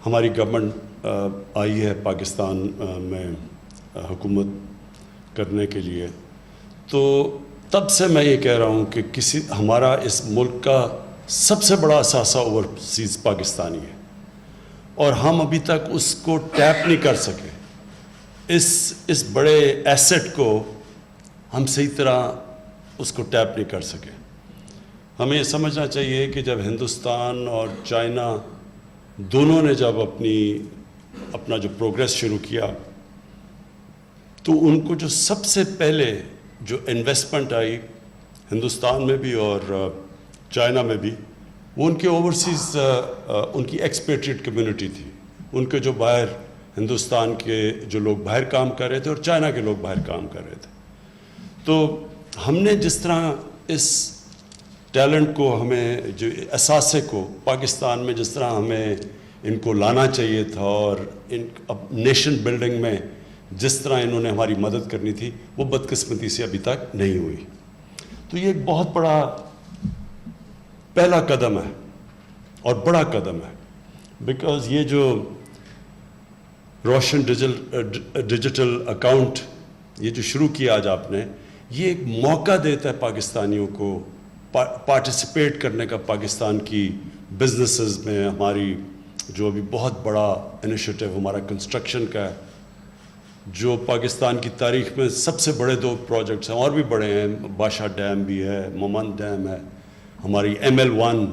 ہماری گورنمنٹ آئی ہے پاکستان میں حکومت کرنے کے لیے، تو تب سے میں یہ کہہ رہا ہوں کہ ہمارا اس ملک کا سب سے بڑا اثاثہ اوورسیز پاکستانی ہے، اور ہم ابھی تک اس کو ٹیپ نہیں کر سکے۔ اس بڑے ایسٹ کو ہم صحیح طرح اس کو ٹیپ نہیں کر سکے۔ ہمیں یہ سمجھنا چاہیے کہ جب ہندوستان اور چائنا دونوں نے جب اپنا جو پروگریس شروع کیا، تو ان کو جو سب سے پہلے جو انویسٹمنٹ آئی ہندوستان میں بھی اور چائنا میں بھی، وہ ان کے اوورسیز ان کی ایکسپیٹریٹ کمیونٹی تھی، ان کے جو باہر ہندوستان کے جو لوگ باہر کام کر رہے تھے اور چائنا کے لوگ باہر کام کر رہے تھے۔ تو ہم نے جس طرح اس ٹیلنٹ کو، ہمیں جو اثاثے کو پاکستان میں جس طرح ہمیں ان کو لانا چاہیے تھا، اور نیشن بلڈنگ میں جس طرح انہوں نے ہماری مدد کرنی تھی، وہ بدقسمتی سے ابھی تک نہیں ہوئی۔ تو یہ ایک بہت بڑا پہلا قدم ہے اور بڑا قدم ہے، بیکاز یہ جو روشن ڈیجیٹل اکاؤنٹ یہ جو شروع کیا آج آپ نے، یہ ایک موقع دیتا ہے پاکستانیوں کو پارٹیسپیٹ کرنے کا پاکستان کی بزنسز میں۔ ہماری جو ابھی بہت بڑا انیشیٹو ہمارا کنسٹرکشن کا ہے، جو پاکستان کی تاریخ میں سب سے بڑے 2 پروجیکٹس ہیں، اور بھی بڑے ہیں، باشا ڈیم بھی ہے، مومند ڈیم ہے، ہماری ML1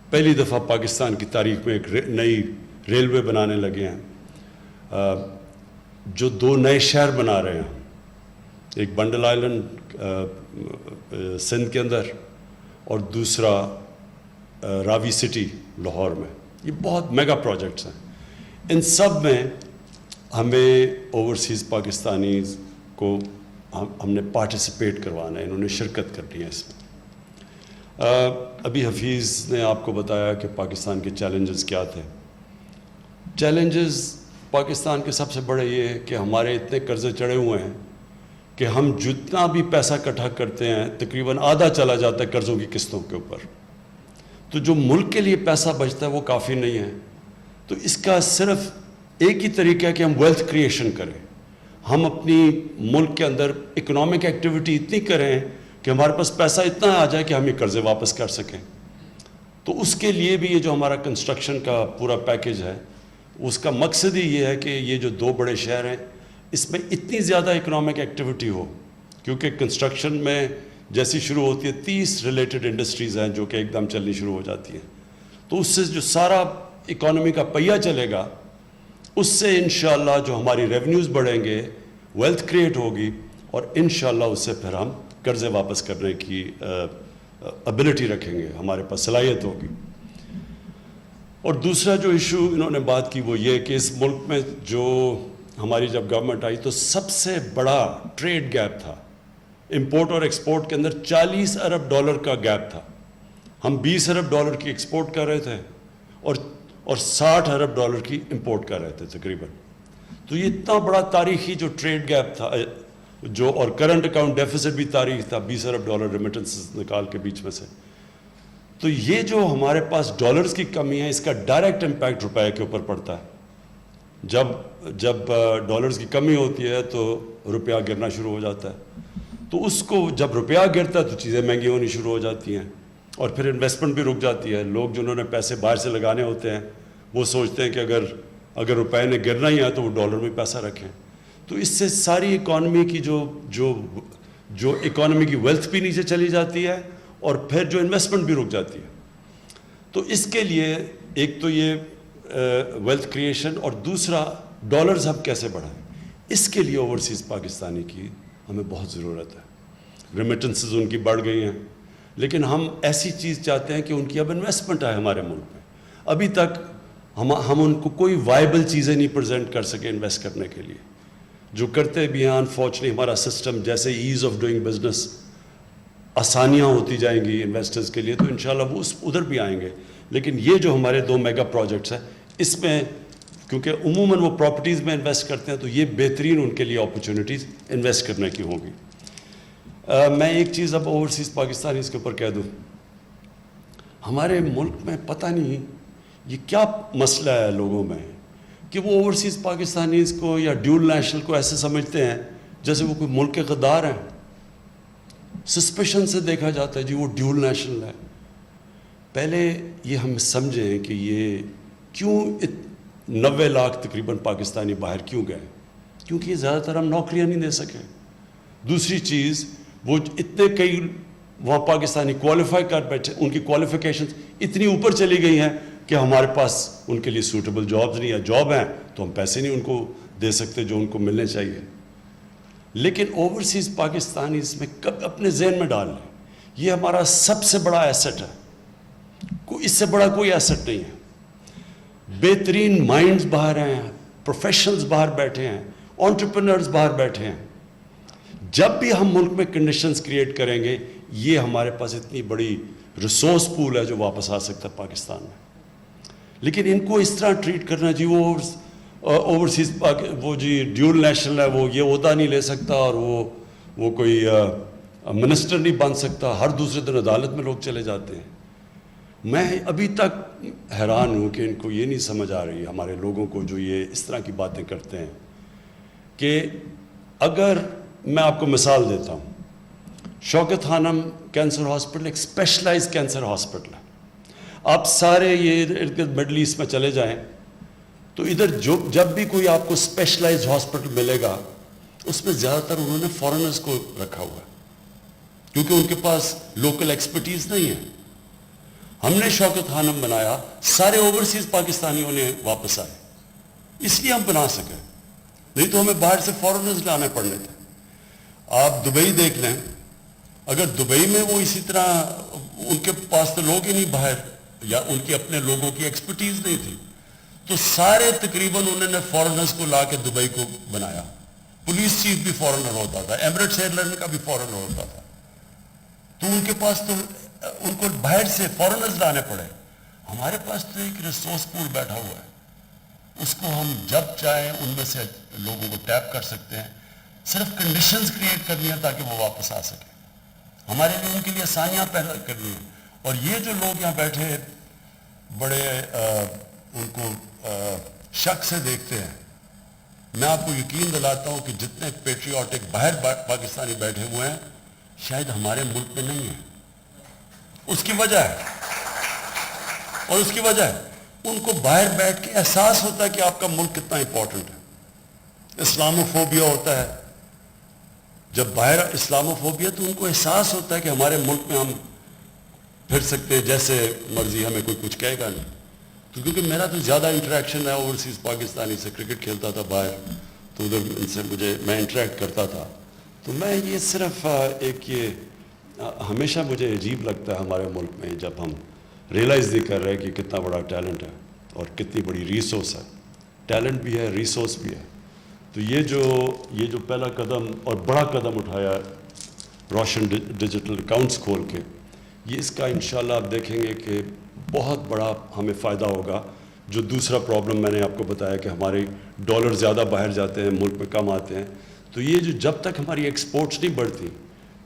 پہلی دفعہ پاکستان کی تاریخ میں ایک نئی ریلوے بنانے لگے ہیں، جو 2 نئے شہر بنا رہے ہیں، ایک بنڈل آئلینڈ سندھ کے اندر اور دوسرا راوی سٹی لاہور میں۔ یہ بہت میگا پروجیکٹس ہیں۔ ان سب میں ہمیں اوورسیز پاکستانیز کو ہم نے پارٹیسپیٹ کروانا ہے، انہوں نے شرکت کرنی ہے اس میں۔ ابھی حفیظ نے آپ کو بتایا کہ پاکستان کے چیلنجز کیا تھے۔ چیلنجز پاکستان کے سب سے بڑے یہ ہے کہ ہمارے اتنے قرضے چڑھے ہوئے ہیں کہ ہم جتنا بھی پیسہ اکٹھا کرتے ہیں تقریباً آدھا چلا جاتا ہے قرضوں کی قسطوں کے اوپر۔ تو جو ملک کے لیے پیسہ بچتا ہے وہ کافی نہیں ہے۔ تو اس کا صرف ایک ہی طریقہ ہے کہ ہم ویلتھ کریشن کریں، ہم اپنی ملک کے اندر اکنامک ایکٹیویٹی اتنی کریں کہ ہمارے پاس پیسہ اتنا آ جائے کہ ہم یہ قرضے واپس کر سکیں۔ تو اس کے لیے بھی یہ جو ہمارا کنسٹرکشن کا پورا پیکج ہے، اس کا مقصد ہی یہ ہے کہ یہ جو 2 بڑے شہر ہیں، اس میں اتنی زیادہ اکنامک ایکٹیویٹی ہو، کیونکہ کنسٹرکشن میں جیسی شروع ہوتی ہے 30 ریلیٹڈ انڈسٹریز ہیں جو کہ ایک دم چلنی شروع ہو جاتی ہیں۔ تو اس سے جو سارا اکانومی کا پہیہ چلے گا، اس سے انشاءاللہ جو ہماری ریونیوز بڑھیں گے، ویلتھ کریٹ ہوگی، اور انشاءاللہ اس سے پھر ہم قرضے واپس کرنے کی ابیلٹی رکھیں گے، ہمارے پاس صلاحیت ہوگی۔ اور دوسرا جو ایشو انہوں نے بات کی وہ یہ کہ اس ملک میں جو ہماری جب گورنمنٹ آئی تو سب سے بڑا ٹریڈ گیپ تھا، امپورٹ اور ایکسپورٹ کے اندر $40 ارب کا گیپ تھا۔ ہم $20 ارب کی ایکسپورٹ کر رہے تھے اور $60 ارب کی امپورٹ کر رہے تھے تقریباً۔ تو یہ اتنا بڑا تاریخی جو ٹریڈ گیپ تھا، جو اور کرنٹ اکاؤنٹ ڈیفیسٹ بھی تاریخ تھا، $20 ارب ریمیٹنسز نکال کے بیچ میں سے۔ تو یہ جو ہمارے پاس ڈالرز کی کمی ہے، اس کا ڈائریکٹ امپیکٹ روپے کے اوپر پڑتا ہے۔ جب ڈالرز کی کمی ہوتی ہے تو روپیہ گرنا شروع ہو جاتا ہے۔ تو اس کو جب روپیہ گرتا ہے تو چیزیں مہنگی ہونی شروع ہو جاتی ہیں، اور پھر انویسٹمنٹ بھی رک جاتی ہے۔ لوگ جنہوں نے پیسے باہر سے لگانے ہوتے ہیں وہ سوچتے ہیں کہ اگر روپے نے گرنا ہی ہے تو وہ ڈالر میں پیسہ رکھیں۔ تو اس سے ساری اکانومی کی جو اکانومی کی ویلتھ بھی نیچے چلی جاتی ہے، اور پھر جو انویسٹمنٹ بھی رک جاتی ہے۔ تو اس کے لیے ایک تو یہ ویلتھ کریشن، اور دوسرا ڈالرز ہم کیسے بڑھائیں، اس کے لیے اوورسیز پاکستانی کی ہمیں بہت ضرورت ہے۔ ریمیٹنسز ان کی بڑھ گئی ہیں، لیکن ہم ایسی چیز چاہتے ہیں کہ ان کی اب انویسٹمنٹ آئے ہمارے ملک میں۔ ابھی تک ہم ان کو کوئی وائبل چیزیں نہیں پریزنٹ کر سکے انویسٹ کرنے کے لیے۔ جو کرتے بھی ہیں انفارچونیٹلی ہمارا سسٹم جیسے ایز آف ڈوئنگ بزنس آسانیاں ہوتی جائیں گی انویسٹرز کے لیے، تو انشاءاللہ وہ ادھر بھی آئیں گے۔ لیکن یہ جو ہمارے 2 میگا پروجیکٹس ہیں، اس میں کیونکہ عموماً وہ پراپرٹیز میں انویسٹ کرتے ہیں، تو یہ بہترین ان کے لیے اپرچونٹیز انویسٹ کرنے کی ہوں گی۔ میں ایک چیز اب اوورسیز پاکستانی اس کے اوپر کہہ دوں، ہمارے ملک میں پتہ نہیں یہ کیا مسئلہ ہے لوگوں میں کہ وہ اوورسیز پاکستانیز کو یا ڈیول نیشنل کو ایسے سمجھتے ہیں جیسے وہ کوئی ملک کے غدار ہیں. سسپیشن سے دیکھا جاتا ہے جی وہ ڈیول نیشنل ہے. پہلے یہ ہم سمجھیں کہ یہ کیوں 90 لاکھ تقریباً پاکستانی باہر کیوں گئے, کیونکہ یہ زیادہ تر ہم نوکریاں نہیں دے سکے. دوسری چیز وہ اتنے کئی وہاں پاکستانی کوالیفائی کر بیٹھے, ان کی کوالیفیکیشنز اتنی اوپر چلی گئی ہیں کہ ہمارے پاس ان کے لیے سوٹیبل جابز نہیں, یا جاب ہیں تو ہم پیسے نہیں ان کو دے سکتے جو ان کو ملنے چاہیے. لیکن اوورسیز پاکستانی اس میں کب اپنے ذہن میں ڈال لیں یہ ہمارا سب سے بڑا ایسٹ ہے, اس سے بڑا کوئی ایسٹ نہیں ہے. بہترین مائنڈز باہر ہیں, پروفیشنلز باہر بیٹھے ہیں, انٹرپرینرز باہر بیٹھے ہیں. جب بھی ہم ملک میں کنڈیشنز کریٹ کریں گے یہ ہمارے پاس اتنی بڑی ریسورس پول ہے جو واپس آ سکتا ہے پاکستان میں. لیکن ان کو اس طرح ٹریٹ کرنا جی وہ اوورسیز وہ جی ڈیول نیشنل ہے, وہ یہ عہدہ نہیں لے سکتا اور وہ کوئی منسٹر نہیں بن سکتا, ہر دوسرے دن عدالت میں لوگ چلے جاتے ہیں. میں ابھی تک حیران ہوں کہ ان کو یہ نہیں سمجھ آ رہی ہمارے لوگوں کو جو یہ اس طرح کی باتیں کرتے ہیں کہ اگر میں آپ کو مثال دیتا ہوں, شوکت خانم کینسر ہاسپٹل ایک اسپیشلائز کینسر ہاسپٹل ہے. آپ سارے یہ ارد گرد مڈل ایسٹ میں چلے جائیں تو ادھر جب بھی کوئی آپ کو اسپیشلائز ہاسپٹل ملے گا اس میں زیادہ تر انہوں نے فارنرز کو رکھا ہوا ہے کیونکہ ان کے پاس لوکل ایکسپرٹیز نہیں ہے. ہم نے شوکت خانم بنایا, سارے اوورسیز پاکستانیوں نے واپس آئے, اس لیے ہم بنا سکے, نہیں تو ہمیں باہر سے فارنرز لانے پڑنے تھے. آپ دبئی دیکھ لیں, اگر دبئی میں وہ اسی طرح ان کے پاس تو لوگ ہی نہیں باہر, یا ان کے اپنے لوگوں کی ایکسپرٹیز نہیں تھی, تو سارے تقریباً انہوں نے فارنرز کو لا کے دبئی کو بنایا. پولیس چیف بھی فارنر ہوتا تھا, ایمریٹس ایئر لائن کا بھی فارنر ہوتا تھا. تو ان کے پاس تو ان کو باہر سے فارنرز لانے پڑے. ہمارے پاس تو ایک ریسورس پول بیٹھا ہوا ہے, اس کو ہم جب چاہیں ان میں سے لوگوں کو ٹیپ کر سکتے ہیں. صرف کنڈیشنز کریٹ کرنی ہے تاکہ وہ واپس آ سکیں. ہمارے لیے ان کے لیے آسانیاں پیدا کرنی ہیں. اور یہ جو لوگ یہاں بیٹھے بڑے ان کو شک سے دیکھتے ہیں, میں آپ کو یقین دلاتا ہوں کہ جتنے پیٹریوٹک باہر پاکستانی بیٹھے ہوئے ہیں شاید ہمارے ملک میں نہیں ہیں. اس کی وجہ ہے, اور اس کی وجہ ہے ان کو باہر بیٹھ کے احساس ہوتا ہے کہ آپ کا ملک کتنا امپورٹنٹ ہے. اسلاموفوبیا ہوتا ہے, جب باہر اسلاموفوبیا تو ان کو احساس ہوتا ہے کہ ہمارے ملک میں ہم پھر سکتے ہیں جیسے مرضی, ہمیں کوئی کچھ کہے گا نہیں. تو کیونکہ میرا تو زیادہ انٹریکشن ہے اوورسیز پاکستانی سے, کرکٹ کھیلتا تھا باہر تو ادھر ان سے میں انٹریکٹ کرتا تھا. تو میں یہ صرف ایک یہ ہمیشہ مجھے عجیب لگتا ہے ہمارے ملک میں جب ہم ریئلائز نہیں کر رہے کہ کتنا بڑا ٹیلنٹ ہے اور کتنی بڑی ریسورس ہے. ٹیلنٹ بھی ہے, ریسورس بھی ہے. تو یہ جو پہلا قدم اور بڑا قدم اٹھایا روشن ڈیجیٹل اکاؤنٹس کھول کے, یہ اس کا انشاءاللہ آپ دیکھیں گے کہ بہت بڑا ہمیں فائدہ ہوگا. جو دوسرا پرابلم میں نے آپ کو بتایا کہ ہمارے ڈالر زیادہ باہر جاتے ہیں, ملک میں کم آتے ہیں, تو یہ جو جب تک ہماری ایکسپورٹس نہیں بڑھتی,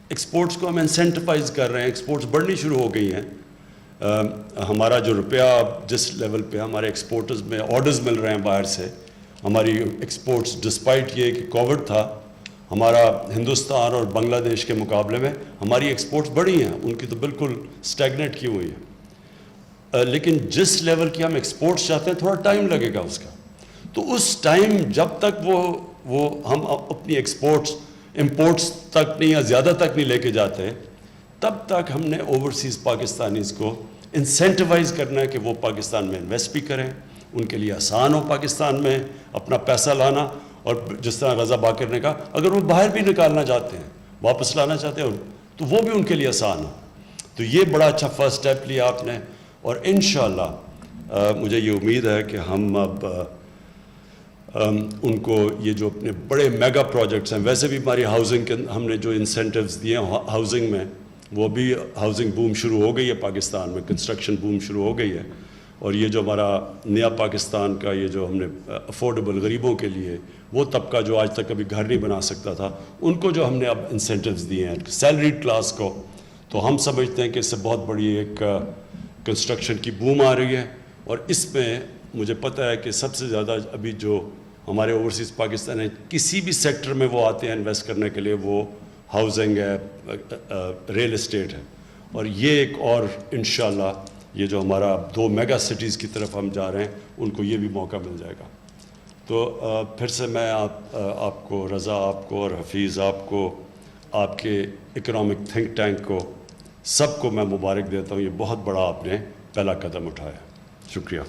ایکسپورٹس کو ہم انسینٹیفائز کر رہے ہیں, ایکسپورٹس بڑھنی شروع ہو گئی ہیں. ہمارا جو روپیہ جس لیول پہ ہمارے ایکسپورٹرز میں آرڈرز مل رہے ہیں باہر سے, ہماری ایکسپورٹس ڈسپائٹ یہ کہ کووڈ تھا, ہمارا ہندوستان اور بنگلہ دیش کے مقابلے میں ہماری ایکسپورٹس بڑھی ہیں, ان کی تو بالکل سٹیگنیٹ کی ہوئی ہے. لیکن جس لیول کی ہم ایکسپورٹس چاہتے ہیں تھوڑا ٹائم لگے گا اس کا. تو اس ٹائم جب تک وہ ہم اپنی ایکسپورٹس امپورٹس تک نہیں یا زیادہ تک نہیں لے کے جاتے, تب تک ہم نے اوورسیز پاکستانیز کو انسینٹیوائز کرنا ہے کہ وہ پاکستان میں انویسٹ بھی کریں, ان کے لیے آسان ہو پاکستان میں اپنا پیسہ لانا. اور جس طرح رضا باقر نے کہا, اگر وہ باہر بھی نکالنا چاہتے ہیں, واپس لانا چاہتے ہیں, تو وہ بھی ان کے لیے آسان ہو. تو یہ بڑا اچھا فرسٹ اسٹیپ لیا آپ نے, اور انشاءاللہ مجھے یہ امید ہے کہ ہم اب ان کو یہ جو اپنے بڑے میگا پروجیکٹس ہیں, ویسے بھی ہماری ہاؤسنگ کے ہم نے جو انسینٹیوز دیے ہیں ہاؤسنگ میں, وہ بھی ہاؤسنگ بوم شروع ہو گئی ہے پاکستان میں, کنسٹرکشن بوم شروع ہو گئی ہے. اور یہ جو ہمارا نیا پاکستان کا یہ جو ہم نے افورڈیبل غریبوں کے لیے, وہ طبقہ جو آج تک کبھی گھر نہیں بنا سکتا تھا, ان کو جو ہم نے اب انسینٹیوز دیے ہیں سیلریڈ کلاس کو, تو ہم سمجھتے ہیں کہ اس سے بہت بڑی ایک کنسٹرکشن کی بوم آ رہی ہے. اور اس میں مجھے پتہ ہے کہ سب سے زیادہ ابھی جو ہمارے اوورسیز پاکستان ہیں کسی بھی سیکٹر میں وہ آتے ہیں انویسٹ کرنے کے لیے، وہ ہاؤسنگ ہے، ریل اسٹیٹ ہے، اور یہ ایک اور انشاءاللہ یہ جو ہمارا 2 میگا سٹیز کی طرف ہم جا رہے ہیں ان کو یہ بھی موقع مل جائے گا۔ تو پھر سے میں آپ کو، رضا آپ کو اور حفیظ آپ کو، آپ کے اکنامک تھنک ٹینک کو، سب کو میں مبارک دیتا ہوں۔ یہ بہت بڑا آپ نے پہلا قدم اٹھایا، شکریہ۔